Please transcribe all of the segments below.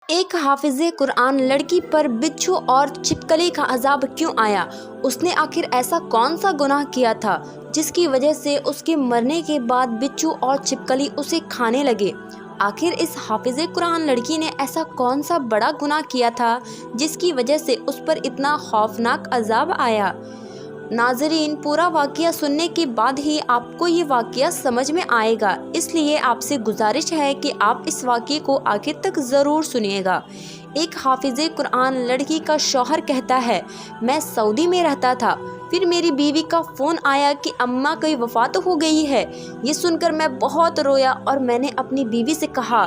एक हाफिज़े कुरान लड़की पर बिच्छू और छिपकली का अजाब क्यों आया? उसने आखिर ऐसा कौन सा गुनाह किया था जिसकी वजह से उसके मरने के बाद बिच्छू और छिपकली उसे खाने लगे? आखिर इस हाफिज़े कुरान लड़की ने ऐसा कौन सा बड़ा गुनाह किया था जिसकी वजह से उस पर इतना खौफनाक अजाब आया? नाज़रीन, पूरा वाक़या सुनने के बाद ही आपको ये वाक़या समझ में आएगा, इसलिए आपसे गुजारिश है कि आप इस वाक़ये को आखिर तक ज़रूर सुनिएगा। एक हाफिज़े कुरान लड़की का शौहर कहता है, मैं सऊदी में रहता था, फिर मेरी बीवी का फ़ोन आया कि अम्मा की वफ़ात हो गई है। ये सुनकर मैं बहुत रोया और मैंने अपनी बीवी से कहा,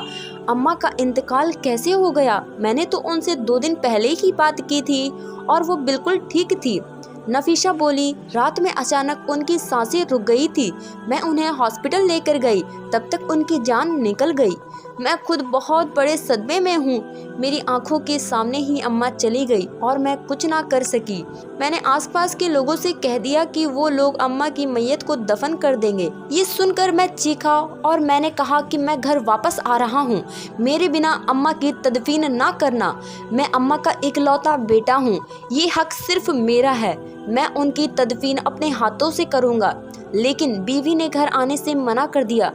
अम्मा का इंतकाल कैसे हो गया? मैंने तो उनसे 2 दिन पहले ही बात की थी और वो बिल्कुल ठीक थी। नफीशा बोली, रात में अचानक उनकी सांसें रुक गई थी। मैं उन्हें हॉस्पिटल लेकर गई, तब तक उनकी जान निकल गई। मैं खुद बहुत बड़े सदमे में हूँ। मेरी आंखों के सामने ही अम्मा चली गई और मैं कुछ ना कर सकी। मैंने आसपास के लोगों से कह दिया कि वो लोग अम्मा की मैयत को दफन कर देंगे। ये सुनकर मैं चीखा और मैंने कहा कि मैं घर वापस आ रहा हूँ, मेरे बिना अम्मा की तदफीन ना करना। मैं अम्मा का इकलौता बेटा हूँ, ये हक सिर्फ मेरा है। मैं उनकी तदफीन अपने हाथों से करूँगा। लेकिन बीवी ने घर आने से मना कर दिया।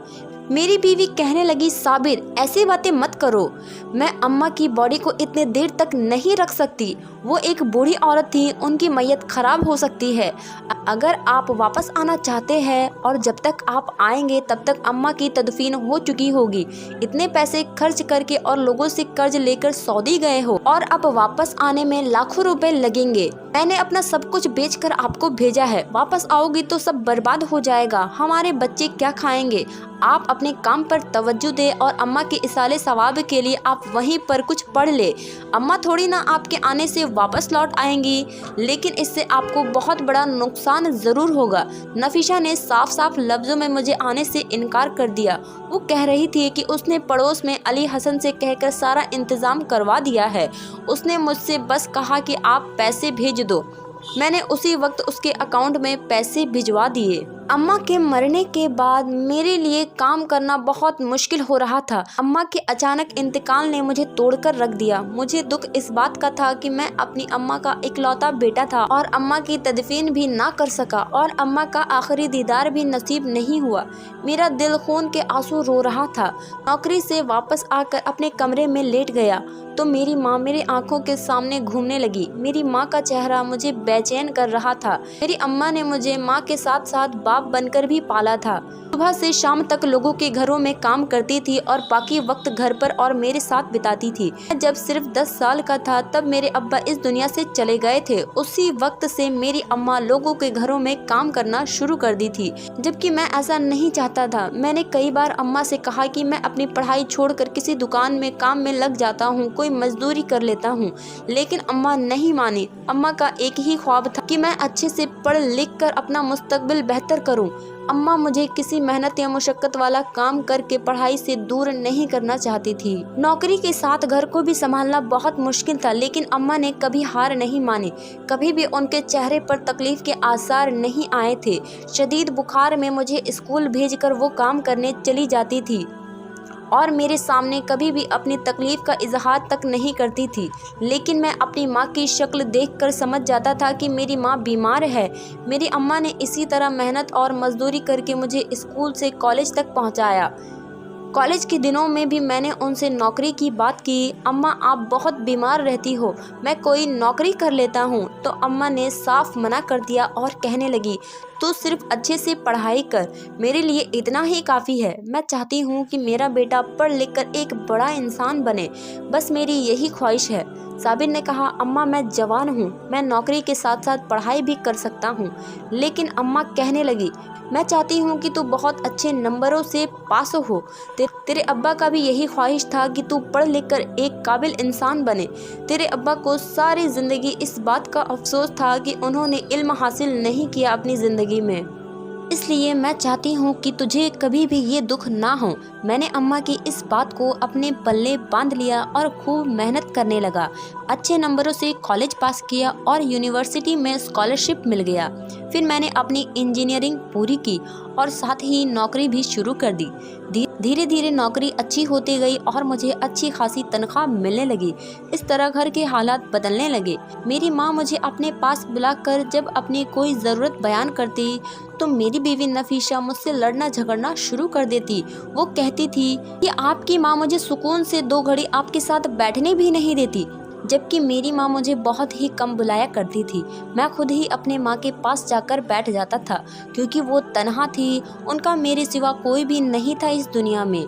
मेरी बीवी कहने लगी, साबिर, ऐसी बातें मत करो, मैं अम्मा की बॉडी को इतने देर तक नहीं रख सकती। वो एक बूढ़ी औरत थी, उनकी मैयत ख़राब हो सकती है। अगर आप वापस आना चाहते हैं और जब तक आप आएंगे तब तक अम्मा की तदफीन हो चुकी होगी। इतने पैसे खर्च करके और लोगों से कर्ज लेकर सऊदी गए हो और अब वापस आने में लाखों रुपए लगेंगे। मैंने अपना सब कुछ बेचकर आपको भेजा है, वापस आओगी तो सब बर्बाद हो जाएगा। हमारे बच्चे क्या खाएंगे? आप अपने काम पर तवज्जो दें और अम्मा के इसाले सवाब के लिए आप वहीं पर कुछ पढ़ ले। अम्मा थोड़ी ना आपके आने से वापस लौट आएंगी, लेकिन इससे आपको बहुत बड़ा नुकसान ज़रूर होगा। नफीशा ने साफ साफ लफ्ज़ों में मुझे आने से इनकार कर दिया। वो कह रही थी कि उसने पड़ोस में अली हसन से कहकर सारा इंतज़ाम करवा दिया है। उसने मुझसे बस कहा कि आप पैसे भेज दो। मैंने उसी वक्त उसके अकाउंट में पैसे भिजवा दिए। अम्मा के मरने के बाद मेरे लिए काम करना बहुत मुश्किल हो रहा था। अम्मा के अचानक इंतकाल ने मुझे तोड़कर रख दिया। मुझे दुख इस बात का था कि मैं अपनी अम्मा का इकलौता बेटा था और अम्मा की तदफीन भी ना कर सका और अम्मा का आखिरी दीदार भी नसीब नहीं हुआ। मेरा दिल खून के आंसू रो रहा था। नौकरी से वापस आकर अपने कमरे में लेट गया तो मेरी माँ मेरी आंखों के सामने घूमने लगी। मेरी माँ का चेहरा मुझे बेचैन कर रहा था। मेरी अम्मा ने मुझे माँ के साथ साथ बाप बनकर भी पाला था। सुबह से शाम तक लोगों के घरों में काम करती थी और बाकी वक्त घर पर और मेरे साथ बिताती थी। मैं जब सिर्फ 10 साल का था तब मेरे अब्बा इस दुनिया से चले गए थे। उसी वक्त से मेरी अम्मा लोगों के घरों में काम करना शुरू कर दी थी, जबकि मैं ऐसा नहीं चाहता था। मैंने कई बार अम्मा से कहा कि मैं अपनी पढ़ाई छोड़कर किसी दुकान में काम में लग जाता हूँ, कोई मजदूरी कर लेता हूँ, लेकिन अम्मा नहीं मानी। अम्मा का एक ही ख्वाब था कि मैं अच्छे से पढ़ लिख कर अपना मुस्तकबिल बेहतर करूँ। अम्मा मुझे किसी मेहनत या मुशक्कत वाला काम करके पढ़ाई से दूर नहीं करना चाहती थी। नौकरी के साथ घर को भी संभालना बहुत मुश्किल था, लेकिन अम्मा ने कभी हार नहीं मानी। कभी भी उनके चेहरे पर तकलीफ के आसार नहीं आए थे। शदीद बुखार में मुझे स्कूल भेजकर वो काम करने चली जाती थी और मेरे सामने कभी भी अपनी तकलीफ़ का इजहार तक नहीं करती थी। लेकिन मैं अपनी माँ की शक्ल देखकर समझ जाता था कि मेरी माँ बीमार है। मेरी अम्मा ने इसी तरह मेहनत और मजदूरी करके मुझे स्कूल से कॉलेज तक पहुँचाया। कॉलेज के दिनों में भी मैंने उनसे नौकरी की बात की। अम्मा, आप बहुत बीमार रहती हो, मैं कोई नौकरी कर लेता हूँ। तो अम्मा ने साफ मना कर दिया और कहने लगी, तू सिर्फ अच्छे से पढ़ाई कर, मेरे लिए इतना ही काफ़ी है। मैं चाहती हूँ कि मेरा बेटा पढ़ लिख कर एक बड़ा इंसान बने, बस मेरी यही ख्वाहिश है। साबिर ने कहा, अम्मा, मैं जवान हूँ, मैं नौकरी के साथ साथ पढ़ाई भी कर सकता हूँ। लेकिन अम्मा कहने लगी, मैं चाहती हूँ कि तू बहुत अच्छे नंबरों से पास हो। तेरे अब्बा का भी यही ख्वाहिश था कि तू पढ़ लिख कर एक काबिल इंसान बने। तेरे अब्बा को सारी ज़िंदगी इस बात का अफसोस था कि उन्होंने इल्म हासिल नहीं किया अपनी ज़िंदगी में। इसलिए मैं चाहती हूँ कि तुझे कभी भी ये दुख ना हो। मैंने अम्मा की इस बात को अपने पल्ले बांध लिया और खूब मेहनत करने लगा। अच्छे नंबरों से कॉलेज पास किया और यूनिवर्सिटी में स्कॉलरशिप मिल गया। फिर मैंने अपनी इंजीनियरिंग पूरी की और साथ ही नौकरी भी शुरू कर दी। धीरे धीरे नौकरी अच्छी होती गई और मुझे अच्छी खासी तनख्वाह मिलने लगी। इस तरह घर के हालात बदलने लगे। मेरी माँ मुझे अपने पास बुलाकर जब अपनी कोई ज़रूरत बयान करती तो मेरी बीवी नफीसा मुझसे लड़ना झगड़ना शुरू कर देती। वो कहती थी कि आपकी माँ मुझे सुकून से 2 घड़ी आपके साथ बैठने भी नहीं देती, जबकि मेरी माँ मुझे बहुत ही कम बुलाया करती थी। मैं खुद ही अपने माँ के पास जाकर बैठ जाता था, क्योंकि वो तन्हा थी, उनका मेरे सिवा कोई भी नहीं था इस दुनिया में।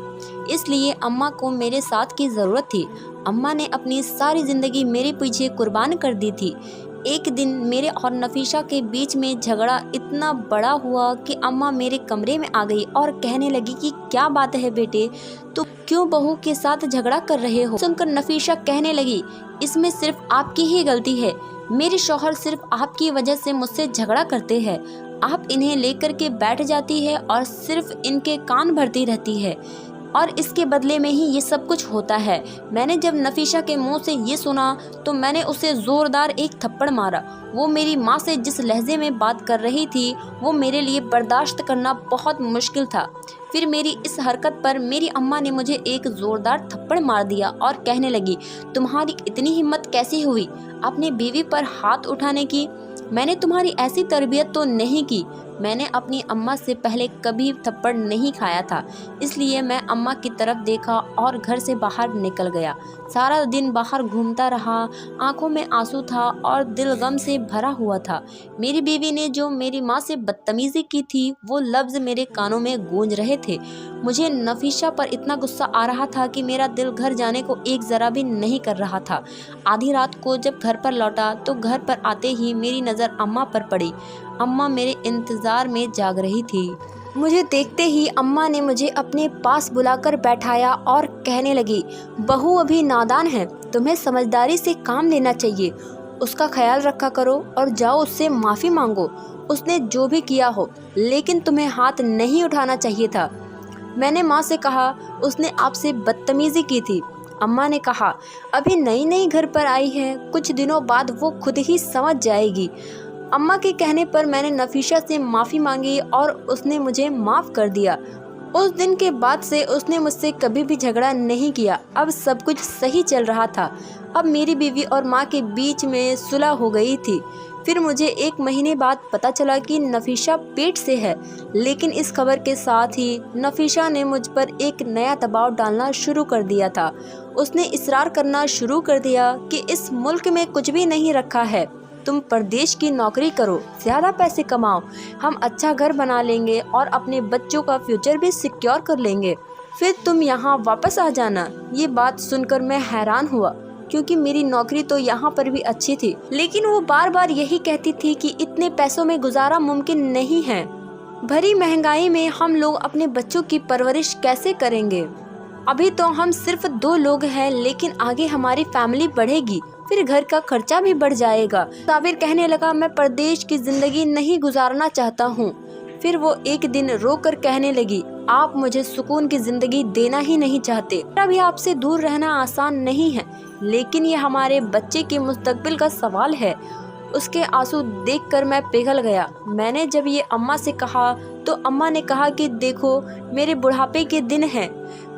इसलिए अम्मा को मेरे साथ की ज़रूरत थी। अम्मा ने अपनी सारी ज़िंदगी मेरे पीछे कुर्बान कर दी थी। एक दिन मेरे और नफीसा के बीच में झगड़ा इतना बड़ा हुआ कि अम्मा मेरे कमरे में आ गई और कहने लगी कि क्या बात है बेटे, तुम क्यों बहू के साथ झगड़ा कर रहे हो। सुनकर नफीसा कहने लगी, इसमें सिर्फ आपकी ही गलती है। मेरे शौहर सिर्फ आपकी वजह से मुझसे झगड़ा करते हैं। आप इन्हें लेकर के बैठ जाती है और सिर्फ इनके कान भरती रहती है और इसके बदले में ही ये सब कुछ होता है। मैंने जब नफीसा के मुंह से ये सुना तो मैंने उसे ज़ोरदार एक थप्पड़ मारा। वो मेरी माँ से जिस लहजे में बात कर रही थी वो मेरे लिए बर्दाश्त करना बहुत मुश्किल था। फिर मेरी इस हरकत पर मेरी अम्मा ने मुझे एक ज़ोरदार थप्पड़ मार दिया और कहने लगी, तुम्हारी इतनी हिम्मत कैसे हुई अपनी बीवी पर हाथ उठाने की? मैंने तुम्हारी ऐसी तरबियत तो नहीं की। मैंने अपनी अम्मा से पहले कभी थप्पड़ नहीं खाया था, इसलिए मैं अम्मा की तरफ देखा और घर से बाहर निकल गया। सारा दिन बाहर घूमता रहा, आंखों में आंसू था और दिल गम से भरा हुआ था। मेरी बीवी ने जो मेरी माँ से बदतमीज़ी की थी वो लफ्ज़ मेरे कानों में गूंज रहे थे। मुझे नफीसा पर इतना गुस्सा आ रहा था कि मेरा दिल घर जाने को एक ज़रा भी नहीं कर रहा था। आधी रात को जब घर पर लौटा तो घर पर आते ही मेरी नज़र अम्मा पर पड़ी। अम्मा मेरे इंतज़ार में जाग रही थी। मुझे देखते ही अम्मा ने मुझे अपने पास बुलाकर बैठाया और कहने लगी, बहू अभी नादान है, तुम्हें समझदारी से काम लेना चाहिए। उसका ख्याल रखा करो और जाओ उससे माफ़ी मांगो। उसने जो भी किया हो, लेकिन तुम्हें हाथ नहीं उठाना चाहिए था। मैंने माँ से कहा, उसने आपसे बदतमीज़ी की थी। अम्मा ने कहा, अभी नई नई घर पर आई है, कुछ दिनों बाद वो खुद ही समझ जाएगी। अम्मा के कहने पर मैंने नफीसा से माफ़ी मांगी और उसने मुझे माफ़ कर दिया। उस दिन के बाद से उसने मुझसे कभी भी झगड़ा नहीं किया। अब सब कुछ सही चल रहा था। अब मेरी बीवी और माँ के बीच में सुलह हो गई थी। फिर मुझे 1 महीने बाद पता चला कि नफीसा पेट से है, लेकिन इस खबर के साथ ही नफीसा ने मुझ पर एक नया दबाव डालना शुरू कर दिया था। उसने इसरार करना शुरू कर दिया कि इस मुल्क में कुछ भी नहीं रखा है, तुम परदेश की नौकरी करो, ज़्यादा पैसे कमाओ, हम अच्छा घर बना लेंगे और अपने बच्चों का फ्यूचर भी सिक्योर कर लेंगे, फिर तुम यहाँ वापस आ जाना। ये बात सुनकर मैं हैरान हुआ, क्योंकि मेरी नौकरी तो यहाँ पर भी अच्छी थी, लेकिन वो बार बार यही कहती थी कि इतने पैसों में गुजारा मुमकिन नहीं है। भरी महंगाई में हम लोग अपने बच्चों की परवरिश कैसे करेंगे? अभी तो हम सिर्फ 2 लोग हैं, लेकिन आगे हमारी फैमिली बढ़ेगी, फिर घर का खर्चा भी बढ़ जाएगा। साबिर कहने लगा, मैं परदेश की ज़िंदगी नहीं गुजारना चाहता हूँ। फिर वो एक दिन रोकर कहने लगी, आप मुझे सुकून की ज़िंदगी देना ही नहीं चाहते। अभी आपसे दूर रहना आसान नहीं है, लेकिन ये हमारे बच्चे के मुस्तकबिल का सवाल है। उसके आंसू देखकर मैं पिघल गया। मैंने जब ये अम्मा से कहा तो अम्मा ने कहा कि देखो, मेरे बुढ़ापे के दिन हैं,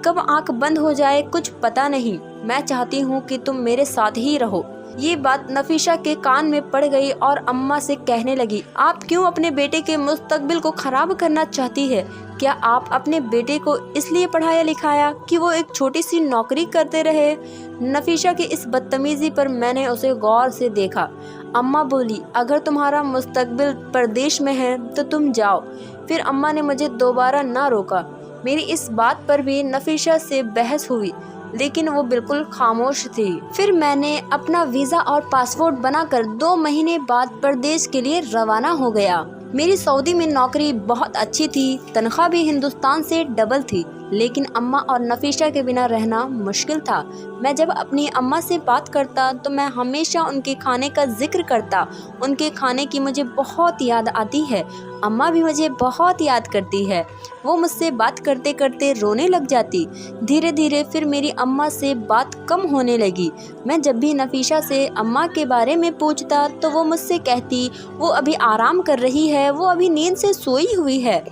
कब आंख बंद हो जाए कुछ पता नहीं। मैं चाहती हूँ कि तुम मेरे साथ ही रहो। ये बात नफीसा के कान में पड़ गई और अम्मा से कहने लगी, आप क्यों अपने बेटे के मुस्तकबिल को खराब करना चाहती है? क्या आप अपने बेटे को इसलिए पढ़ाया लिखाया कि वो एक छोटी सी नौकरी करते रहे? नफीसा की इस बदतमीजी पर मैंने उसे गौर से देखा। अम्मा बोली, अगर तुम्हारा मुस्तकबिल परदेश में है तो तुम जाओ। फिर अम्मा ने मुझे दोबारा ना रोका। मेरी इस बात पर भी नफीसा से बहस हुई, लेकिन वो बिल्कुल खामोश थी। फिर मैंने अपना वीज़ा और पासपोर्ट बनाकर 2 महीने बाद परदेश के लिए रवाना हो गया। मेरी सऊदी में नौकरी बहुत अच्छी थी, तनख्वाह भी हिंदुस्तान से डबल थी। लेकिन अम्मा और नफीशा के बिना रहना मुश्किल था। मैं जब अपनी अम्मा से बात करता तो मैं हमेशा उनके खाने का जिक्र करता। उनके खाने की मुझे बहुत याद आती है। अम्मा भी मुझे बहुत याद करती है। वो मुझसे बात करते करते रोने लग जाती। धीरे धीरे फिर मेरी अम्मा से बात कम होने लगी। मैं जब भी नफीशा से अम्मा के बारे में पूछता तो वो मुझसे कहती वो अभी आराम कर रही है, वो अभी नींद से सोई हुई है।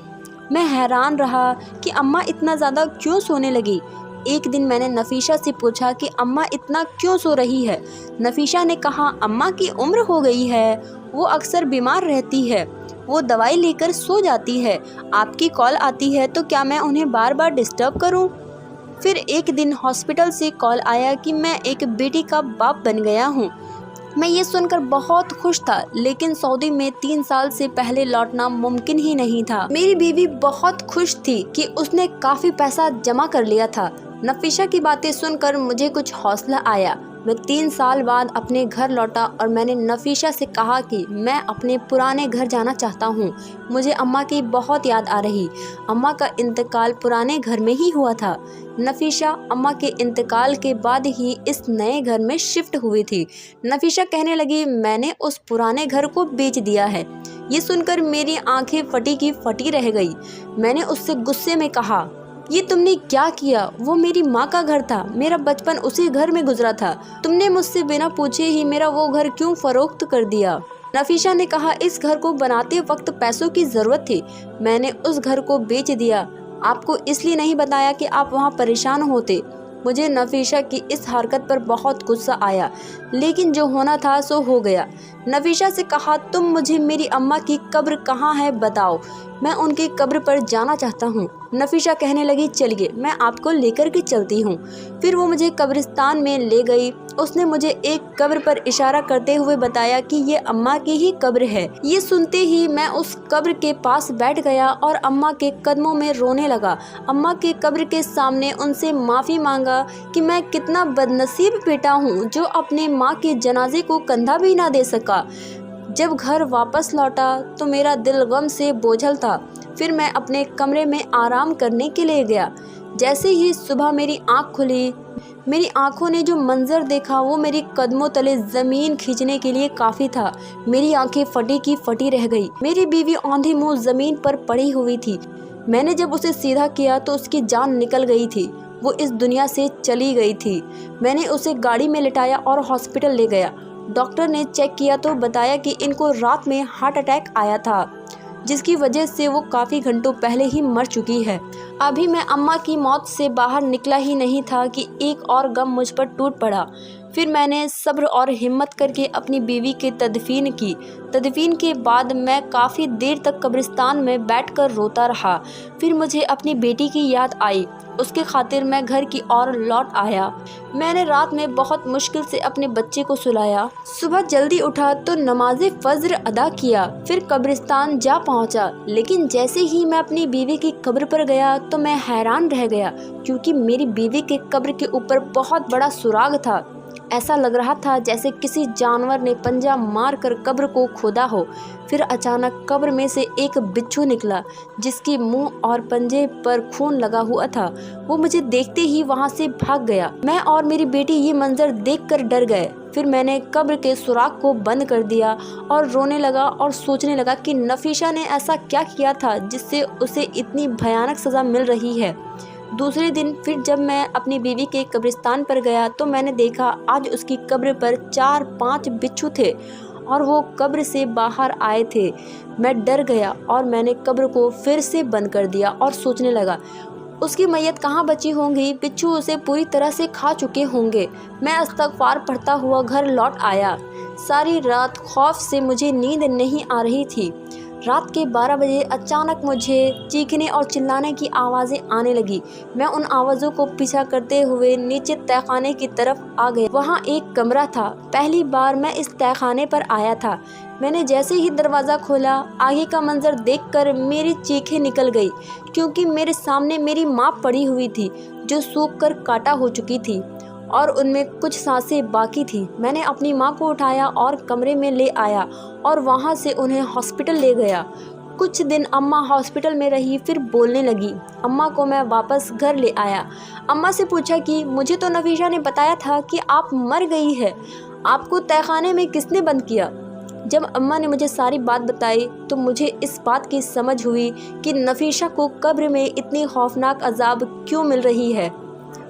मैं हैरान रहा कि अम्मा इतना ज़्यादा क्यों सोने लगी। एक दिन मैंने नफीशा से पूछा कि अम्मा इतना क्यों सो रही है। नफीशा ने कहा अम्मा की उम्र हो गई है, वो अक्सर बीमार रहती है, वो दवाई लेकर सो जाती है। आपकी कॉल आती है तो क्या मैं उन्हें बार बार डिस्टर्ब करूं? फिर एक दिन हॉस्पिटल से कॉल आया कि मैं एक बेटी का बाप बन गया हूं। मैं ये सुनकर बहुत खुश था, लेकिन सऊदी में 3 साल से पहले लौटना मुमकिन ही नहीं था। मेरी बीवी बहुत खुश थी कि उसने काफ़ी पैसा जमा कर लिया था। नफीशा की बातें सुनकर मुझे कुछ हौसला आया। मैं 3 साल बाद अपने घर लौटा और मैंने नफीशा से कहा कि मैं अपने पुराने घर जाना चाहता हूँ। मुझे अम्मा की बहुत याद आ रही। अम्मा का इंतकाल पुराने घर में ही हुआ था। नफीशा अम्मा के इंतकाल के बाद ही इस नए घर में शिफ्ट हुई थी। नफीशा कहने लगी मैंने उस पुराने घर को बेच दिया है। ये सुनकर मेरी आंखें फटी की फटी रह गई। मैंने उससे गुस्से में कहा ये तुमने क्या किया? वो मेरी माँ का घर था, मेरा बचपन उसी घर में गुजरा था। तुमने मुझसे बिना पूछे ही मेरा वो घर क्यों फरोख्त कर दिया? नफीशा ने कहा इस घर को बनाते वक्त पैसों की ज़रूरत थी, मैंने उस घर को बेच दिया। आपको इसलिए नहीं बताया कि आप वहाँ परेशान होते। मुझे नफीशा की इस हरकत पर बहुत गुस्सा आया, लेकिन जो होना था सो हो गया। नफीशा से कहा तुम मुझे मेरी अम्मा की कब्र कहाँ है बताओ, मैं उनकी कब्र पर जाना चाहता हूँ। नफीशा कहने लगी चलिए मैं आपको लेकर के चलती हूँ। फिर वो मुझे कब्रिस्तान में ले गई। उसने मुझे एक कब्र पर इशारा करते हुए बताया कि ये अम्मा की ही कब्र है। ये सुनते ही मैं उस कब्र के पास बैठ गया और अम्मा के कदमों में रोने लगा। अम्मा के कब्र के सामने उनसे माफ़ी मांगा कि मैं कितना बदनसीब बेटा हूँ जो अपने माँ के जनाजे को कंधा भी ना दे सका। जब घर वापस लौटा तो मेरा दिल गम से बोझल था। फिर मैं अपने कमरे में आराम करने के लिए गया। जैसे ही सुबह मेरी आँख खुली, मेरी आँखों ने जो मंजर देखा वो मेरी कदमों तले ज़मीन खींचने के लिए काफ़ी था। मेरी आंखें फटी की फटी रह गई। मेरी बीवी औंधी मुँह ज़मीन पर पड़ी हुई थी। मैंने जब उसे सीधा किया तो उसकी जान निकल गई थी, वो इस दुनिया से चली गई थी। मैंने उसे गाड़ी में लिटाया और हॉस्पिटल ले गया। डॉक्टर ने चेक किया तो बताया कि इनको रात में हार्ट अटैक आया था, जिसकी वजह से वो काफ़ी घंटों पहले ही मर चुकी है। अभी मैं अम्मा की मौत से बाहर निकला ही नहीं था कि एक और गम मुझ पर टूट पड़ा। फिर मैंने सब्र और हिम्मत करके अपनी बीवी की तदफीन की। तदफीन के बाद मैं काफ़ी देर तक कब्रिस्तान में बैठकर रोता रहा। फिर मुझे अपनी बेटी की याद आई। उसके खातिर मैं घर की ओर लौट आया। मैंने रात में बहुत मुश्किल से अपने बच्चे को सुलाया। सुबह जल्दी उठा तो नमाज फज्र अदा किया, फिर कब्रिस्तान जा पहुंचा। लेकिन जैसे ही मैं अपनी बीवी की कब्र पर गया तो मैं हैरान रह गया, क्योंकि मेरी बीवी के कब्र के ऊपर बहुत बड़ा सुराग था। ऐसा लग रहा था जैसे किसी जानवर ने पंजा मारकर कब्र को खोदा हो। फिर अचानक कब्र में से एक बिच्छू निकला, जिसके मुंह और पंजे पर खून लगा हुआ था। वो मुझे देखते ही वहां से भाग गया। मैं और मेरी बेटी ये मंजर देखकर डर गए। फिर मैंने कब्र के सुराग को बंद कर दिया और रोने लगा और सोचने लगा कि नफीशा ने ऐसा क्या किया था जिससे उसे इतनी भयानक सज़ा मिल रही है। दूसरे दिन फिर जब मैं अपनी बीवी के कब्रिस्तान पर गया तो मैंने देखा आज उसकी कब्र पर 4-5 बिच्छू थे और वो कब्र से बाहर आए थे। मैं डर गया और मैंने कब्र को फिर से बंद कर दिया और सोचने लगा उसकी मैयत कहाँ बची होंगी, बिच्छू उसे पूरी तरह से खा चुके होंगे। मैं इस्तग़फ़ार पढ़ता हुआ घर लौट आया। सारी रात खौफ से मुझे नींद नहीं आ रही थी। रात के 12 बजे अचानक मुझे चीखने और चिल्लाने की आवाज़ें आने लगी। मैं उन आवाज़ों को पीछा करते हुए नीचे तहखाने की तरफ आ गया। वहाँ एक कमरा था। पहली बार मैं इस तहखाने पर आया था। मैंने जैसे ही दरवाज़ा खोला, आगे का मंजर देखकर मेरी चीखें निकल गई, क्योंकि मेरे सामने मेरी माँ पड़ी हुई थी जो सूख कर काटा हो चुकी थी और उनमें कुछ सांसें बाकी थी। मैंने अपनी माँ को उठाया और कमरे में ले आया और वहाँ से उन्हें हॉस्पिटल ले गया। कुछ दिन अम्मा हॉस्पिटल में रही, फिर बोलने लगी। अम्मा को मैं वापस घर ले आया। अम्मा से पूछा कि मुझे तो नफीसा ने बताया था कि आप मर गई है, आपको तहखाने में किसने बंद किया? जब अम्मा ने मुझे सारी बात बताई तो मुझे इस बात की समझ हुई कि नफीसा को कब्र में इतनी खौफनाक अजाब क्यों मिल रही है।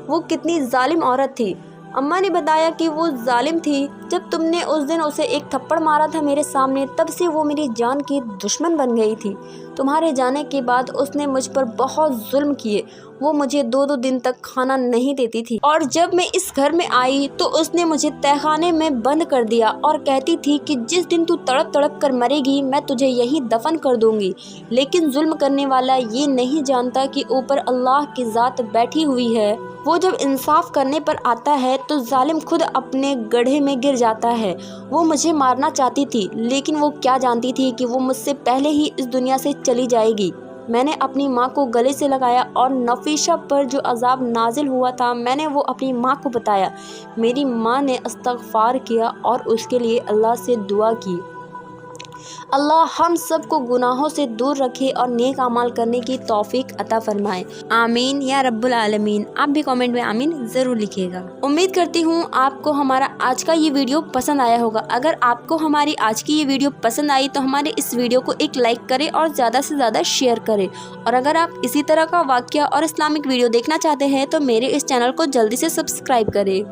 वो कितनी जालिम औरत थी। अम्मा ने बताया कि वो जालिम थी। जब तुमने उस दिन उसे एक थप्पड़ मारा था मेरे सामने, तब से वो मेरी जान की दुश्मन बन गई थी। तुम्हारे जाने के बाद उसने मुझ पर बहुत जुल्म किए। वो मुझे 2-2 दिन तक खाना नहीं देती थी, और जब मैं इस घर में आई तो उसने मुझे तहखाने में बंद कर दिया और कहती थी कि जिस दिन तू तड़प तड़प कर मरेगी मैं तुझे यहीं दफन कर दूंगी। लेकिन जुल्म करने वाला ये नहीं जानता कि ऊपर अल्लाह की ज़ात बैठी हुई है। वो जब इंसाफ करने पर आता है तो जालिम खुद अपने गड्ढे में गिर जाता है। वो मुझे मारना चाहती थी, लेकिन वो क्या जानती थी कि वो मुझसे पहले ही इस दुनिया से चली जाएगी। मैंने अपनी माँ को गले से लगाया और नफीसा पर जो अजाब नाजिल हुआ था मैंने वो अपनी माँ को बताया। मेरी माँ ने इस्तग़फ़ार किया और उसके लिए अल्लाह से दुआ की। अल्लाह हम सब को गुनाहों से दूर रखे और नेक अमाल करने की तौफीक अता फरमाए। आमीन या रब्बुल आलमीन। आप भी कमेंट में आमीन ज़रूर लिखिएगा। उम्मीद करती हूँ आपको हमारा आज का ये वीडियो पसंद आया होगा। अगर आपको हमारी आज की ये वीडियो पसंद आई तो हमारे इस वीडियो को एक लाइक करें और ज़्यादा से ज़्यादा शेयर करें। और अगर आप इसी तरह का वाक़या और इस्लामिक वीडियो देखना चाहते हैं तो मेरे इस चैनल को जल्दी से सब्सक्राइब करें।